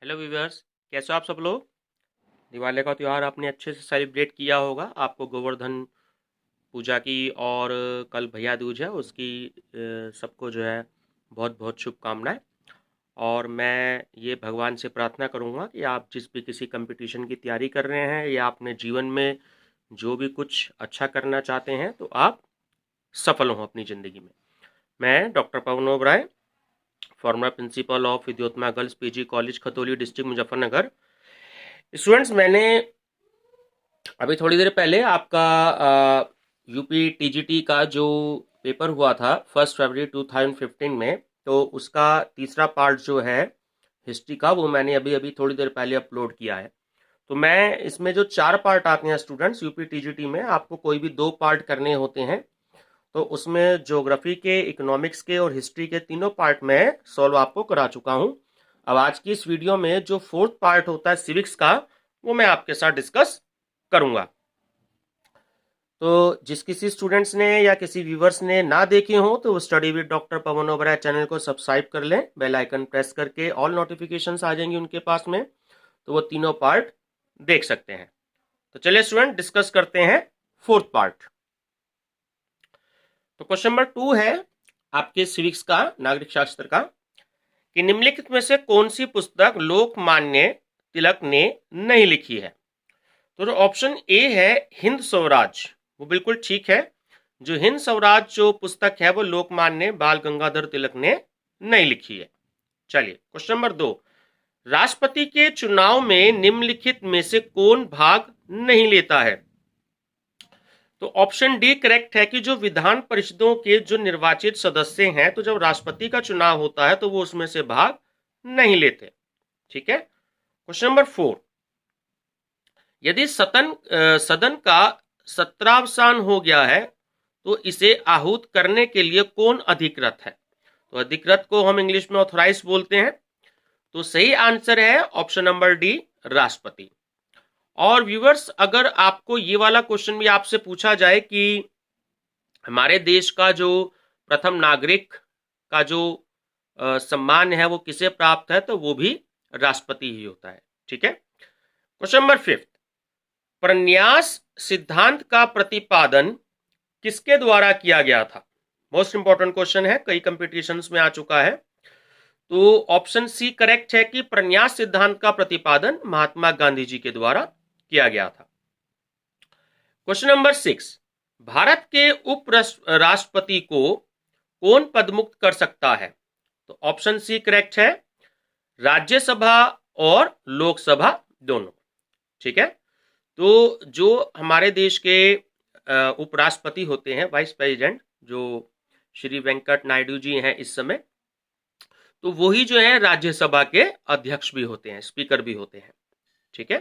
Hello viewers, कैसे हो आप सब लोग। दिवाली का त्यौहार आपने अच्छे से सेलिब्रेट किया होगा। आपको गोवर्धन पूजा की और कल भैया दूज है उसकी सबको जो है बहुत बहुत शुभकामनाएं। और मैं ये भगवान से प्रार्थना करूँगा कि आप जिस भी किसी कंपटीशन की तैयारी कर रहे हैं या अपने जीवन में जो भी कुछ अच्छा करना चाहते हैं तो आप सफल हों अपनी ज़िंदगी में। मैं doctor Pawan Oberoi, former principal of Vidyotma girls PG college Khatauli district Muzaffarnagar. Students, मैंने अभी थोड़ी देर पहले आपका यूपी टीजीटी का जो पेपर हुआ था 1 फरवरी 2015 में, तो उसका तीसरा पार्ट जो है हिस्ट्री का, वो मैंने अभी अभी थोड़ी देर पहले अपलोड किया है। तो मैं इसमें जो 4 पार्ट आते हैं स्टूडेंट्स, यूपी टीजीटी में आपको कोई भी 2 पार्ट करने होते हैं। तो उसमें ज्योग्राफी के, इकोनॉमिक्स के और हिस्ट्री के तीनों पार्ट में सॉल्व आपको करा चुका हूँ। अब आज की इस वीडियो में जो 4th पार्ट होता है सिविक्स का, वो मैं आपके साथ डिस्कस करूंगा। तो जिस किसी स्टूडेंट्स ने या किसी व्यूवर्स ने ना देखे हो तो study with doctor Pawan Oberoi channel को सब्सक्राइब कर लें। बेल आइकन प्रेस करके ऑल नोटिफिकेशंस आ जाएंगी उनके पास में, तो वो तीनों पार्ट देख सकते हैं। तो चलिए स्टूडेंट, डिस्कस करते हैं 4th पार्ट। तो क्वेश्चन नंबर 2 है आपके सिविक्स का, नागरिक शास्त्र का, कि निम्नलिखित में से कौन सी पुस्तक लोकमान्य तिलक ने नहीं लिखी है। तो जो ऑप्शन ए है हिंद स्वराज, वो बिल्कुल ठीक है। जो हिंद स्वराज जो पुस्तक है वो लोकमान्य बाल गंगाधर तिलक ने नहीं लिखी है। चलिए क्वेश्चन नंबर 2, राष्ट्रपति के चुनाव में निम्नलिखित में से कौन भाग नहीं लेता है। तो ऑप्शन डी करेक्ट है कि जो विधान परिषदों के जो निर्वाचित सदस्य हैं, तो जब राष्ट्रपति का चुनाव होता है तो वो उसमें से भाग नहीं लेते। ठीक है। क्वेश्चन नंबर 4, यदि सदन का सत्रावसान हो गया है तो इसे आहूत करने के लिए कौन अधिकृत है। तो अधिकृत को हम इंग्लिश में ऑथराइज बोलते हैं। तो सही आंसर है ऑप्शन नंबर डी, राष्ट्रपति। और व्यूअर्स, अगर आपको ये वाला क्वेश्चन भी आपसे पूछा जाए कि हमारे देश का जो प्रथम नागरिक का जो सम्मान है वो किसे प्राप्त है, तो वो भी राष्ट्रपति ही होता है। ठीक है। क्वेश्चन नंबर 5, प्रन्यास सिद्धांत का प्रतिपादन किसके द्वारा किया गया था। मोस्ट इंपॉर्टेंट क्वेश्चन है, कई कंपटीशंस में आ चुका है। तो ऑप्शन सी करेक्ट है कि प्रन्यास सिद्धांत का प्रतिपादन महात्मा गांधी जी के द्वारा किया गया था। क्वेश्चन नंबर 6, भारत के उप राष्ट्रपति को कौन पदमुक्त कर सकता है। तो ऑप्शन सी करेक्ट है, राज्यसभा और लोकसभा दोनों। ठीक है। तो जो हमारे देश के उपराष्ट्रपति होते हैं, वाइस प्रेसिडेंट, जो श्री वेंकट नायडू जी हैं इस समय, तो वही जो है राज्यसभा के अध्यक्ष भी होते हैं, स्पीकर भी होते हैं। ठीक है।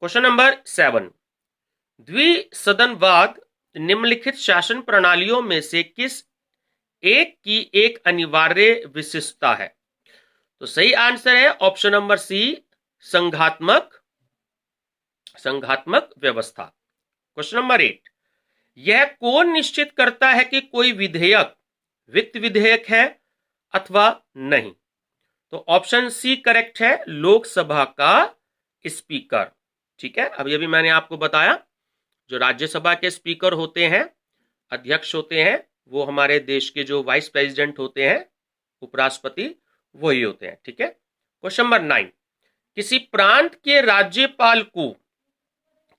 क्वेश्चन नंबर 7, द्विसदनवाद निम्नलिखित शासन प्रणालियों में से किस एक की एक अनिवार्य विशिष्टता है। तो सही आंसर है ऑप्शन नंबर सी, संघात्मक व्यवस्था। क्वेश्चन नंबर 8, यह कौन निश्चित करता है कि कोई विधेयक वित्त विधेयक है अथवा नहीं। तो ऑप्शन सी करेक्ट है, लोकसभा का स्पीकर। ठीक है। अभी अभी मैंने आपको बताया, जो राज्यसभा के स्पीकर होते हैं, अध्यक्ष होते हैं, वो हमारे देश के जो वाइस प्रेसिडेंट होते हैं, उपराष्ट्रपति, वही होते हैं। ठीक है। क्वेश्चन नंबर 9, किसी प्रांत के राज्यपाल को,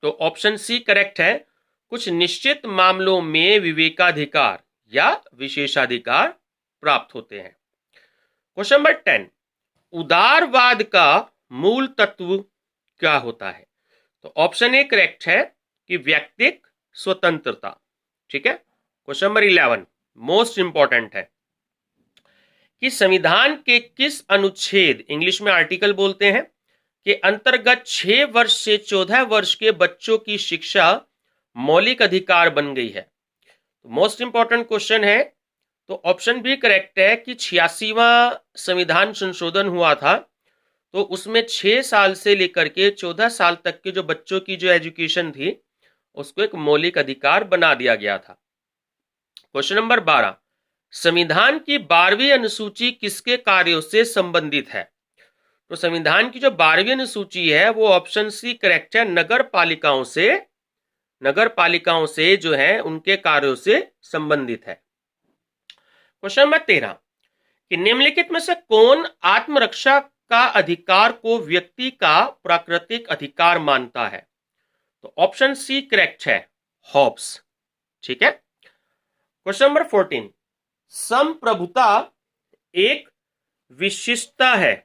तो ऑप्शन सी करेक्ट है, कुछ निश्चित मामलों में विवेकाधिकार या विशेषाधिकार प्राप्त होते हैं। क्वेश्चन नंबर 10, उदारवाद का मूल तत्व क्या होता है। तो ऑप्शन ए करेक्ट है कि व्यक्तिक स्वतंत्रता। ठीक है। क्वेश्चन नंबर 11 मोस्ट इंपॉर्टेंट है, कि संविधान के किस अनुच्छेद, इंग्लिश में आर्टिकल बोलते हैं, के अंतर्गत 6 वर्ष से 14 वर्ष के बच्चों की शिक्षा मौलिक अधिकार बन गई है। तो मोस्ट इंपॉर्टेंट क्वेश्चन है। तो ऑप्शन बी करेक्ट है कि 86वां संविधान संशोधन हुआ था, तो उसमें 6 साल से लेकर के 14 साल तक के जो बच्चों की जो एजुकेशन थी, उसको एक मौलिक अधिकार बना दिया गया था। क्वेश्चन नंबर 12, संविधान की 12वीं अनुसूची किसके कार्यों से संबंधित है। तो संविधान की जो 12वीं अनुसूची है वो ऑप्शन सी करेक्ट है, नगर पालिकाओं से जो है उनके कार्यों से संबंधित है। क्वेश्चन नंबर 13 कि निम्नलिखित में से कौन आत्मरक्षा का अधिकार को व्यक्ति का प्राकृतिक अधिकार मानता है? तो ऑप्शन सी करेक्ट है, हॉब्स। ठीक है। क्वेश्चन नंबर 14 संप्रभुता एक विशिष्टता है।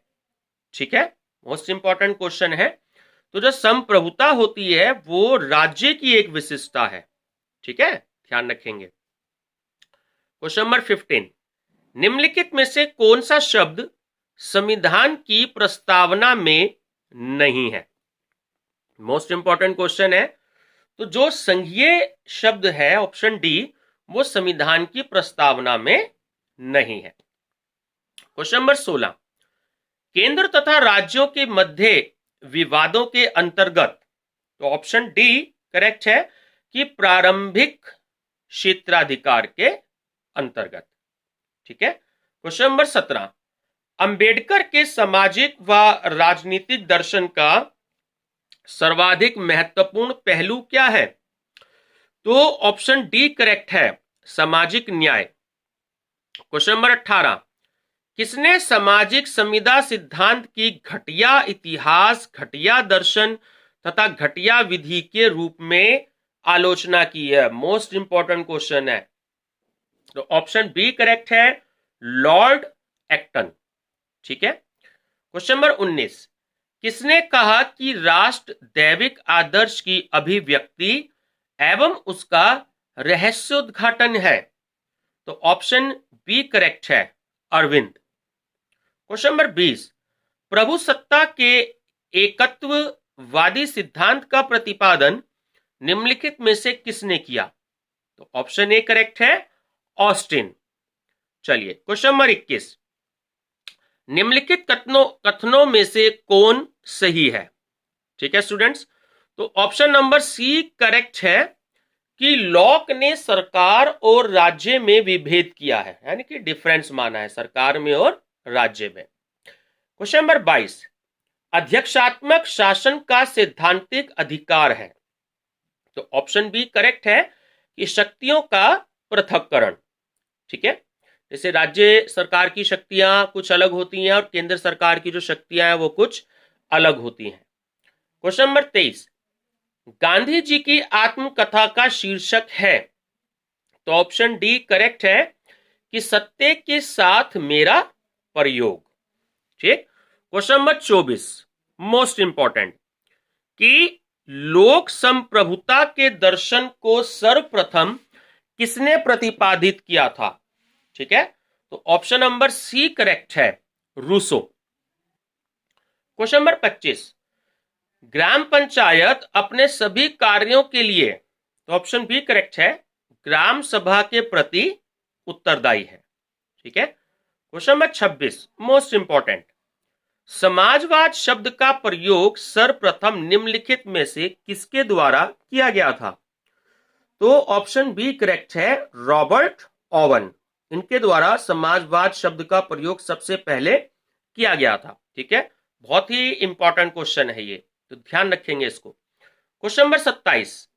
ठीक है, मोस्ट इंपॉर्टेंट क्वेश्चन है। तो जो संप्रभुता होती है वो राज्य की एक विशिष्टता है। ठीक है, ध्यान रखेंगे। क्वेश्चन नंबर 15 निम्नलिखित में से कौन सा शब्द संविधान की प्रस्तावना में नहीं है? मोस्ट इंपॉर्टेंट क्वेश्चन है। तो जो संघीय शब्द है ऑप्शन डी वो संविधान की प्रस्तावना में नहीं है। क्वेश्चन नंबर 16 केंद्र तथा राज्यों के मध्य विवादों के अंतर्गत, तो ऑप्शन डी करेक्ट है कि प्रारंभिक क्षेत्राधिकार के अंतर्गत। ठीक है। क्वेश्चन नंबर 17 अंबेडकर के सामाजिक व राजनीतिक दर्शन का सर्वाधिक महत्वपूर्ण पहलू क्या है? तो ऑप्शन डी करेक्ट है, सामाजिक न्याय। क्वेश्चन नंबर 18 किसने सामाजिक संविदा सिद्धांत की घटिया इतिहास, घटिया दर्शन तथा घटिया विधि के रूप में आलोचना की है? मोस्ट इंपॉर्टेंट क्वेश्चन है। तो ऑप्शन बी करेक्ट है, लॉर्ड एक्टन। ठीक है। क्वेश्चन नंबर 19 किसने कहा कि राष्ट्र दैविक आदर्श की अभिव्यक्ति एवं उसका रहस्योद्घाटन है? तो ऑप्शन बी करेक्ट है, अरविंद। क्वेश्चन नंबर 20 प्रभु सत्ता के एकत्ववादी सिद्धांत का प्रतिपादन निम्नलिखित में से किसने किया? तो ऑप्शन ए करेक्ट है, ऑस्टिन। चलिए क्वेश्चन नंबर 21 निम्नलिखित कथनों में से कौन सही है? ठीक है स्टूडेंट्स, तो ऑप्शन नंबर सी करेक्ट है कि लॉक ने सरकार और राज्य में विभेद किया है, यानी कि डिफरेंस माना है सरकार में और राज्य में। क्वेश्चन नंबर 22 अध्यक्षात्मक शासन का सैद्धांतिक अधिकार है? तो ऑप्शन बी करेक्ट है कि शक्तियों का पृथक्करण। ठीक है, जैसे राज्य सरकार की शक्तियां कुछ अलग होती हैं और केंद्र सरकार की जो शक्तियां हैं वो कुछ अलग होती हैं। क्वेश्चन नंबर 23 गांधी जी की आत्मकथा का शीर्षक है? तो ऑप्शन डी करेक्ट है कि सत्य के साथ मेरा प्रयोग। ठीक। क्वेश्चन नंबर 24 मोस्ट इंपॉर्टेंट कि लोक संप्रभुता के दर्शन को सर्वप्रथम किसने प्रतिपादित किया था? ठीक है, तो ऑप्शन नंबर सी करेक्ट है, रूसो। क्वेश्चन नंबर 25 ग्राम पंचायत अपने सभी कार्यों के लिए, तो ऑप्शन बी करेक्ट है, ग्राम सभा के प्रति उत्तरदायी है। ठीक है। क्वेश्चन नंबर 26 मोस्ट इंपॉर्टेंट समाजवाद शब्द का प्रयोग सर्वप्रथम निम्नलिखित में से किसके द्वारा किया गया था? तो ऑप्शन बी करेक्ट है, रॉबर्ट ओवन। इनके द्वारा समाजवाद शब्द का प्रयोग सबसे पहले किया गया था। ठीक है, बहुत ही इंपॉर्टेंट क्वेश्चन है ये, तो ध्यान रखेंगे इसको। क्वेश्चन नंबर 27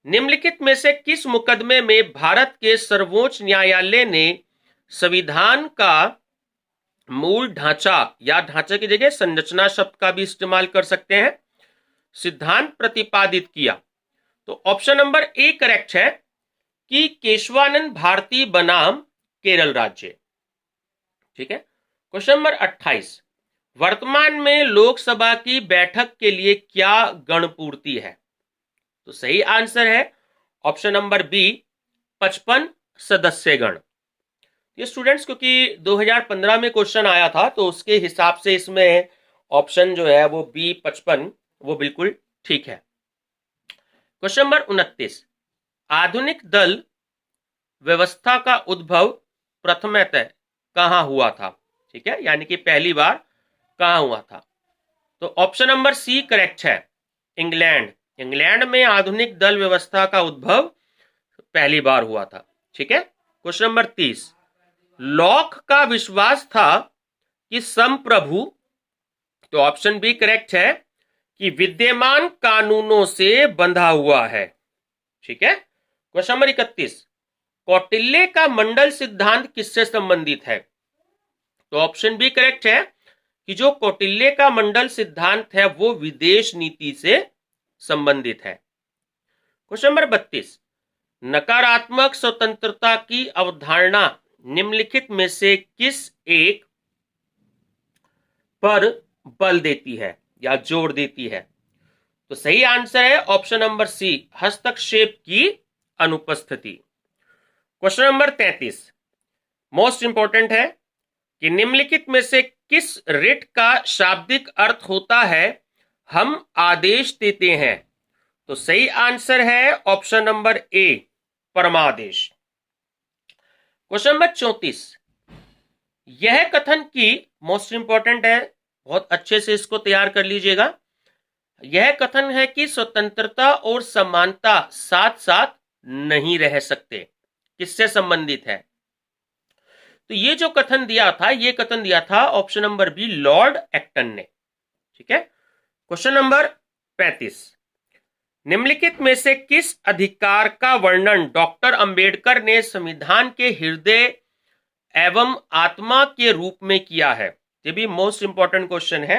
निम्नलिखित में से किस मुकदमे में भारत के सर्वोच्च न्यायालय ने संविधान का मूल ढांचा, या ढांचे की जगह संरचना शब्द का भी इस्तेमाल कर सकते हैं, सिद्धांत प्रतिपादित किया? तो ऑप्शन नंबर ए करेक्ट है कि केशवानंद भारती बनाम केरल राज्य। ठीक है। क्वेश्चन नंबर 28 वर्तमान में लोकसभा की बैठक के लिए क्या गणपूर्ति है? तो सही आंसर है ऑप्शन नंबर बी, 55 सदस्य गण। ये स्टूडेंट्स क्योंकि 2015 में क्वेश्चन आया था तो उसके हिसाब से इसमें ऑप्शन जो है वो बी 55 वो बिल्कुल ठीक है। क्वेश्चन नंबर 29 आधुनिक दल व्यवस्था का उद्भव प्रथमतः कहां हुआ था? ठीक है, यानी कि पहली बार कहां हुआ था? तो ऑप्शन नंबर सी करेक्ट है, इंग्लैंड। इंग्लैंड में आधुनिक दल व्यवस्था का उद्भव पहली बार हुआ था। ठीक है। क्वेश्चन नंबर 30 लॉक का विश्वास था कि संप्रभु तो ऑप्शन बी करेक्ट है कि विद्यमान कानूनों से बंधा हुआ है। ठीक है। क्वेश्चन नंबर 31, कौटिल्य का मंडल सिद्धांत किससे संबंधित है? तो ऑप्शन बी करेक्ट है कि जो कौटिल्य का मंडल सिद्धांत है वो विदेश नीति से संबंधित है। क्वेश्चन नंबर 32, नकारात्मक स्वतंत्रता की अवधारणा निम्नलिखित में से किस एक पर बल देती है या जोर देती है? तो सही आंसर है ऑप्शन नंबर सी, हस्तक्षेप की अनुपस्थिति। क्वेश्चन नंबर 33, मोस्ट इंपॉर्टेंट है कि निम्नलिखित में से किस रिट का शाब्दिक अर्थ होता है हम आदेश देते हैं? तो सही आंसर है ऑप्शन नंबर ए, परमादेश। क्वेश्चन नंबर 34, यह कथन की, मोस्ट इंपॉर्टेंट है, बहुत अच्छे से इसको तैयार कर लीजिएगा। यह कथन है कि स्वतंत्रता और समानता साथ साथ नहीं रह सकते, किससे संबंधित है? तो ये जो कथन दिया था, ये कथन दिया था option number B, Lord Acton ने। ठीक है। क्वेश्चन नंबर 35, निम्नलिखित में से किस अधिकार का वर्णन डॉक्टर अंबेडकर ने संविधान के हृदय एवं आत्मा के रूप में किया है? ये भी मोस्ट इंपॉर्टेंट क्वेश्चन है।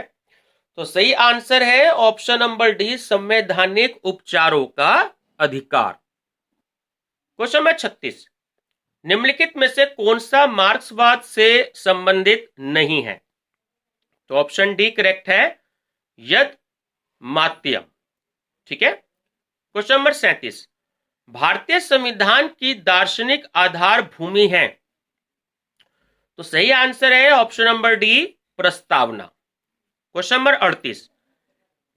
तो सही आंसर है ऑप्शन नंबर डी, संवैधानिक उपचारों का अधिकार। क्वेश्चन नंबर 36, निम्नलिखित में से कौन सा मार्क्सवाद से संबंधित नहीं है? तो ऑप्शन डी करेक्ट है, यद मात्यम। ठीक है। क्वेश्चन नंबर 37, भारतीय संविधान की दार्शनिक आधार भूमि है? तो सही आंसर है ऑप्शन नंबर डी, प्रस्तावना। क्वेश्चन नंबर 38,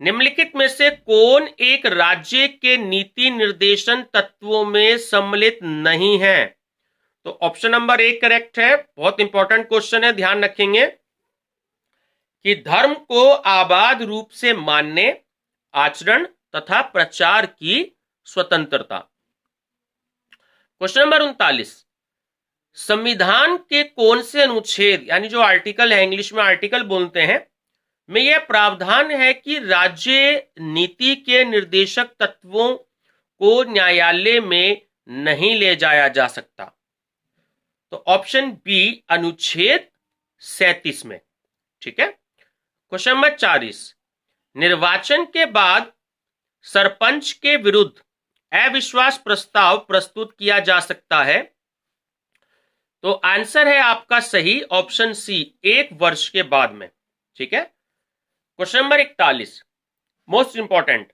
निम्नलिखित में से कौन एक राज्य के नीति निर्देशन तत्वों में सम्मिलित नहीं है? तो ऑप्शन नंबर ए करेक्ट है। बहुत इंपॉर्टेंट क्वेश्चन है, ध्यान रखेंगे कि धर्म को आबाद रूप से मानने, आचरण तथा प्रचार की स्वतंत्रता। क्वेश्चन नंबर 39, संविधान के कौन से अनुच्छेद, यानी जो आर्टिकल है, इंग्लिश में आर्टिकल बोलते हैं, में यह प्रावधान है कि राज्य नीति के निर्देशक तत्वों को न्यायालय में नहीं ले जाया जा सकता? तो ऑप्शन बी, अनुच्छेद 37 में। ठीक है। क्वेश्चन नंबर 40, निर्वाचन के बाद सरपंच के विरुद्ध अविश्वास प्रस्ताव प्रस्तुत किया जा सकता है? तो आंसर है आपका सही ऑप्शन सी, 1 वर्ष के बाद में। ठीक है। क्वेश्चन नंबर 41, मोस्ट इंपॉर्टेंट,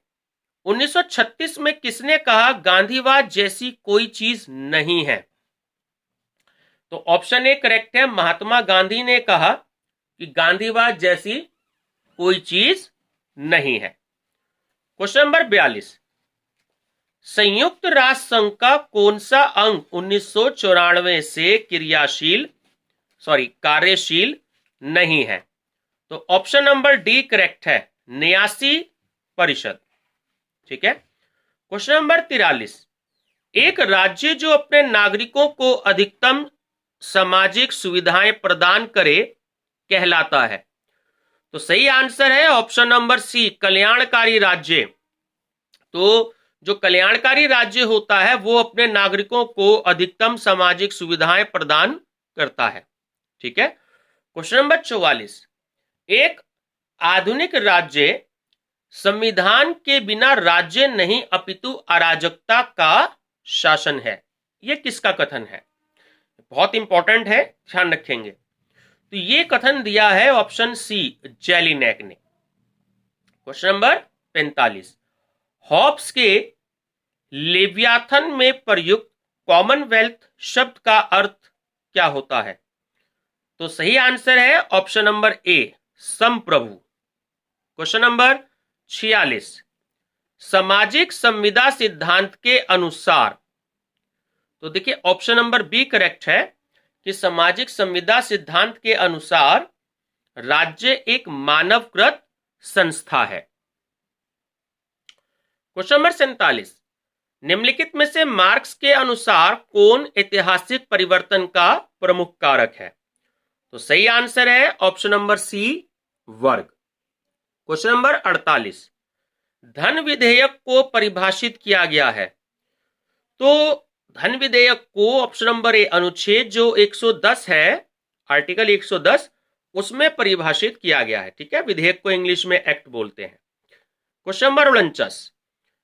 1936 में किसने कहा गांधीवाद जैसी कोई चीज नहीं है? तो ऑप्शन ए करेक्ट है, महात्मा गांधी ने कहा कि गांधीवाद जैसी कोई चीज नहीं है। क्वेश्चन नंबर 42, संयुक्त राष्ट्र संघ का कौन सा अंग 1994 से कार्यशील नहीं है? तो ऑप्शन नंबर डी करेक्ट है, 89 परिषद। ठीक है। क्वेश्चन नंबर 43, एक राज्य जो अपने नागरिकों को अधिकतम सामाजिक सुविधाएं प्रदान करे कहलाता है? तो सही आंसर है ऑप्शन नंबर सी, कल्याणकारी राज्य। तो जो कल्याणकारी राज्य होता है वो अपने नागरिकों को अधिकतम सामाजिक सुविधाएं प्रदान करता है। ठीक है। क्वेश्चन नंबर 44, एक आधुनिक राज्य संविधान के बिना राज्य नहीं अपितु अराजकता का शासन है, यह किसका कथन है? बहुत इंपॉर्टेंट है, ध्यान रखेंगे। तो ये कथन दिया है ऑप्शन सी, जेलिनेक ने। क्वेश्चन नंबर 45, हॉब्स के लेवियाथन में प्रयुक्त कॉमनवेल्थ शब्द का अर्थ क्या होता है? तो सही आंसर है ऑप्शन नंबर ए, संप्रभु। क्वेश्चन नंबर 46, सामाजिक संविदा सिद्धांत के अनुसार, तो देखिए ऑप्शन नंबर बी करेक्ट है कि सामाजिक संविदा सिद्धांत के अनुसार राज्य एक मानवकृत संस्था है। क्वेश्चन नंबर 47, निम्नलिखित में से मार्क्स के अनुसार कौन ऐतिहासिक परिवर्तन का प्रमुख कारक है? तो सही आंसर है ऑप्शन नंबर सी, वर्ग। क्वेश्चन नंबर 48, धन विधेयक को परिभाषित किया गया है। तो धन विधेयक को ऑप्शन नंबर ए अनुच्छेद जो 110 है, आर्टिकल 110, उसमें परिभाषित किया गया है। ठीक है, विधेयक को इंग्लिश में एक्ट बोलते हैं। क्वेश्चन नंबर 49,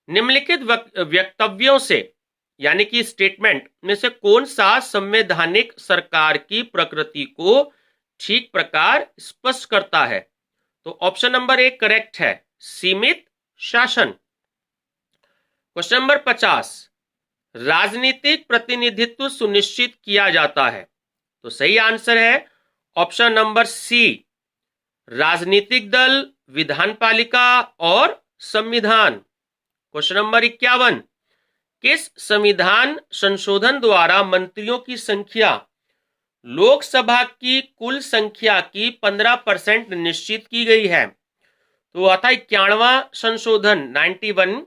निम्नलिखित वक्तव्यों से यानी कि स्टेटमेंट में से कौन सा संवैधानिक सरकार की प्रकृति को ठीक प्रकार स्पष्ट करता है? तो ऑप्शन नंबर ए करेक्ट है, सीमित शासन। क्वेश्चन नंबर 50, राजनीतिक प्रतिनिधित्व सुनिश्चित किया जाता है। तो सही आंसर है ऑप्शन नंबर सी, राजनीतिक दल, विधानपालिका और संविधान। क्वेश्चन नंबर 51, किस संविधान संशोधन द्वारा मंत्रियों की संख्या लोकसभा की कुल संख्या की 15% निश्चित की गई है? तो आता 91वां संशोधन, 91,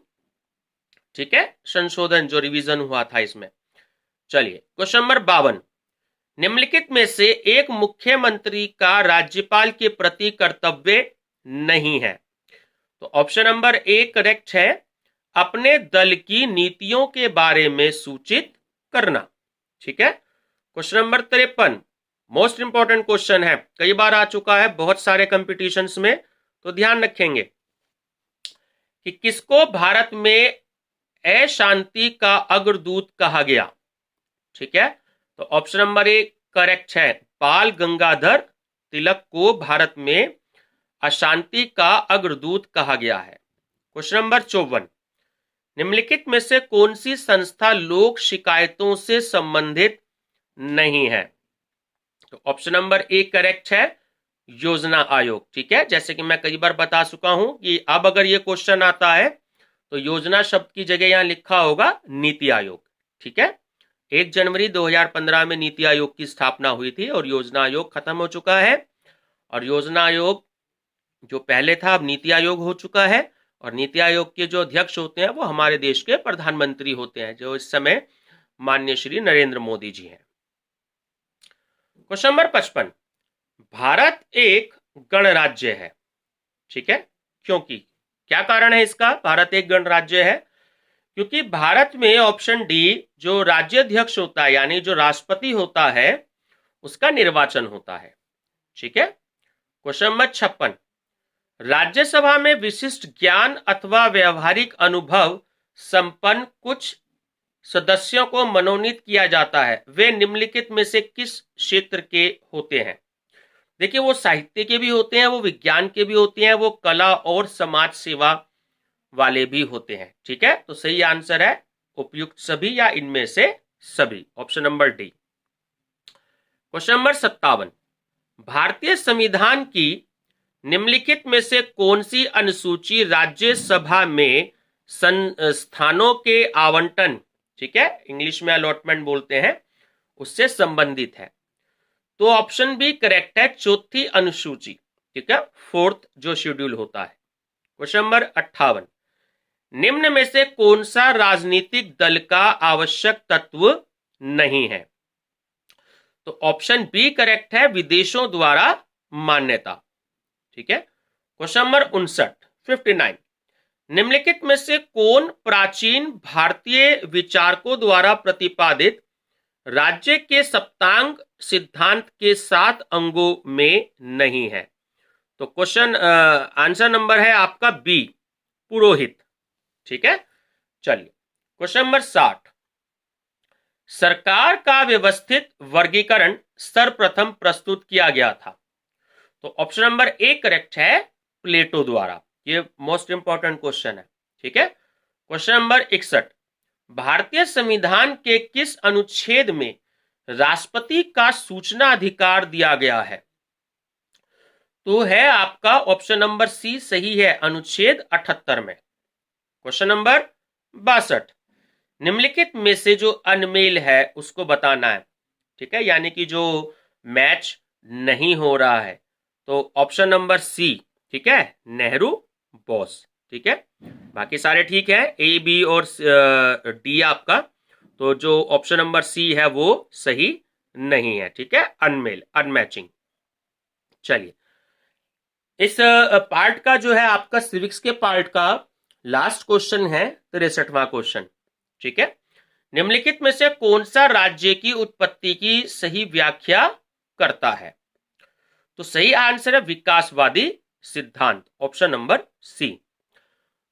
ठीक है, संशोधन जो रिवीजन हुआ था इसमें। चलिए क्वेश्चन नंबर 52, निम्नलिखित में से एक मुख्यमंत्री का राज्यपाल के प्रति कर्तव्य नहीं है? तो ऑप्शन नंबर ए करेक्ट है, अपने दल की नीतियों के बारे में सूचित करना। ठीक है, question number 53, most important question है, कई बार आ चुका है बहुत सारे कंपटीशंस में, तो ध्यान रखेंगे कि किसको भारत में अशांति का अग्रदूत कहा गया। ठीक है, तो ऑप्शन नंबर ए करेक्ट है, बाल गंगाधर तिलक को भारत में अशांति का अग्रदूत कहा गया है। क्वेश्चन नंबर 54, निम्नलिखित में से कौन सी संस्था लोक शिकायतों से संबंधित नहीं है? तो ऑप्शन नंबर ए करेक्ट है, योजना आयोग। ठीक है, जैसे कि मैं कई बार बता चुका हूं कि अब अगर ये क्वेश्चन आता है तो योजना शब्द की जगह यहां लिखा होगा नीति आयोग। ठीक है, 1 जनवरी 2015 में नीति आयोग की स्थापना हुई थी और योजना आयोग खत्म हो चुका है, और योजना आयोग जो पहले था अब नीति आयोग हो चुका है, और नीति आयोग के जो अध्यक्ष होते हैं वो हमारे देश के प्रधानमंत्री होते हैं, जो इस समय माननीय श्री नरेंद्र मोदी जी हैं। क्वेश्चन नंबर 55, भारत एक गणराज्य है। ठीक है, क्योंकि क्या कारण है इसका, भारत एक गणराज्य है? क्योंकि भारत में ऑप्शन डी जो राज्याध्यक्ष होता है यानी जो राष्ट्रपति होता है उसका निर्वाचन होता है। ठीक है, क्वेश्चन नंबर 56, राज्यसभा में विशिष्ट ज्ञान अथवा व्यवहारिक अनुभव संपन्न कुछ सदस्यों को मनोनीत किया जाता है, वे निम्नलिखित में से किस क्षेत्र के होते हैं? देखिए, वो साहित्य के भी होते हैं, वो विज्ञान के भी होते हैं, वो कला और समाज सेवा वाले भी होते हैं। ठीक है, तो सही आंसर है उपयुक्त सभी या इनमें से सभी, option number D. Question number 57, भारतीय संविधान की निम्नलिखित में से कौन सी अनुसूची राज्यसभा में स्थानों के आवंटन, ठीक है, इंग्लिश में अलॉटमेंट बोलते हैं, उससे संबंधित है? तो ऑप्शन बी करेक्ट है, चौथी अनुसूची। ठीक है, 4th जो शेड्यूल होता है। क्वेश्चन नंबर 58, निम्न में से कौन सा राजनीतिक दल का आवश्यक तत्व नहीं है? तो ऑप्शन बी करेक्ट है, विदेशों द्वारा मान्यता। ठीक है, क्वेश्चन नंबर 59, निम्नलिखित में से कौन प्राचीन भारतीय विचारकों द्वारा प्रतिपादित राज्य के सप्तांग सिद्धांत के 7 अंगों में नहीं है? तो क्वेश्चन आंसर नंबर है आपका बी, पुरोहित। ठीक है, चलिए क्वेश्चन नंबर 60, सरकार का व्यवस्थित वर्गीकरण सर्वप्रथम प्रस्तुत किया गया था? तो ऑप्शन नंबर ए करेक्ट है, प्लेटो द्वारा। ये मोस्ट इंपॉर्टेंट क्वेश्चन है। ठीक है, क्वेश्चन नंबर 61, भारतीय संविधान के किस अनुच्छेद में राष्ट्रपति का सूचना अधिकार दिया गया है? तो है आपका ऑप्शन नंबर सी सही है, अनुच्छेद 78 में। क्वेश्चन नंबर 62, निम्नलिखित में से जो अनमेल है उसको बताना है। ठीक है, यानी कि जो मैच नहीं हो रहा है, तो ऑप्शन नंबर सी, ठीक है, नेहरू बोस। ठीक है, बाकी सारे ठीक है, ए बी और डी आपका, तो जो ऑप्शन नंबर सी है वो सही नहीं है। ठीक है, अनमेल, अनमैचिंग। चलिए इस पार्ट का जो है आपका सिविक्स के पार्ट का लास्ट क्वेश्चन है 63वां क्वेश्चन। ठीक है, निम्नलिखित में से कौन सा राज्य की उत्पत्ति की सही व्याख्या करता है? तो सही आंसर है विकासवादी सिद्धांत, ऑप्शन नंबर सी।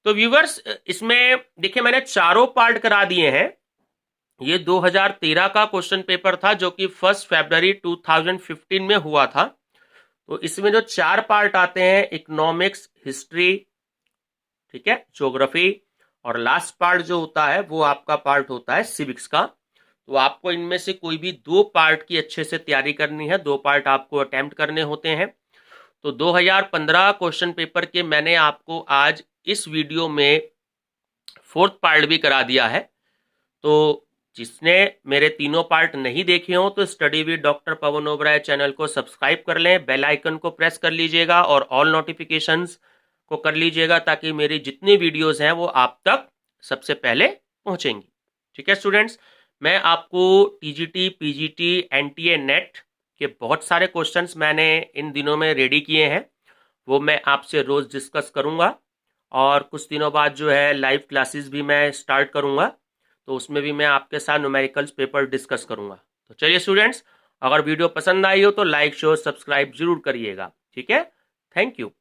तो व्यूवर्स, इसमें देखिए मैंने चारों पार्ट करा दिए हैं। ये 2013 का क्वेश्चन पेपर था जो कि 1 फरवरी 2015 में हुआ था। तो इसमें जो 4 पार्ट आते हैं, इकोनॉमिक्स, हिस्ट्री, ठीक है, ज्योग्राफी, और लास्ट पार्ट जो होता है वो आपका पार्ट होता है सिविक्स का। तो आपको इनमें से कोई भी 2 पार्ट की अच्छे से तैयारी करनी है, 2 पार्ट आपको अटेम्प्ट करने होते हैं। तो 2015 क्वेश्चन पेपर के मैंने आपको आज इस वीडियो में 4th पार्ट भी करा दिया है। तो जिसने मेरे तीनों पार्ट नहीं देखे हो तो study with doctor Pawan Oberoi channel को सब्सक्राइब कर लें, बेल आइकन को प्रेस कर लीजिएगा और ऑल नोटिफिकेशंस को कर लीजिएगा ताकि मेरी जितनी वीडियोस हैं वो आप तक सबसे पहले पहुंचेंगी। ठीक है स्टूडेंट्स, मैं आपको टीजीटी, पीजीटी, एनटीए, नेट के बहुत सारे क्वेश्चंस मैंने इन दिनों में रेडी किए हैं, वो मैं आपसे रोज डिस्कस करूंगा। और कुछ दिनों बाद जो है लाइव क्लासेस भी मैं स्टार्ट करूंगा, तो उसमें भी मैं आपके साथ न्यूमेरिकल्स पेपर डिस्कस करूंगा। तो चलिए स्टूडेंट्स, अगर वीडियो पसंद आई हो तो लाइक, शेयर, सब्सक्राइब जरूर करिएगा। ठीक है, थैंक यू।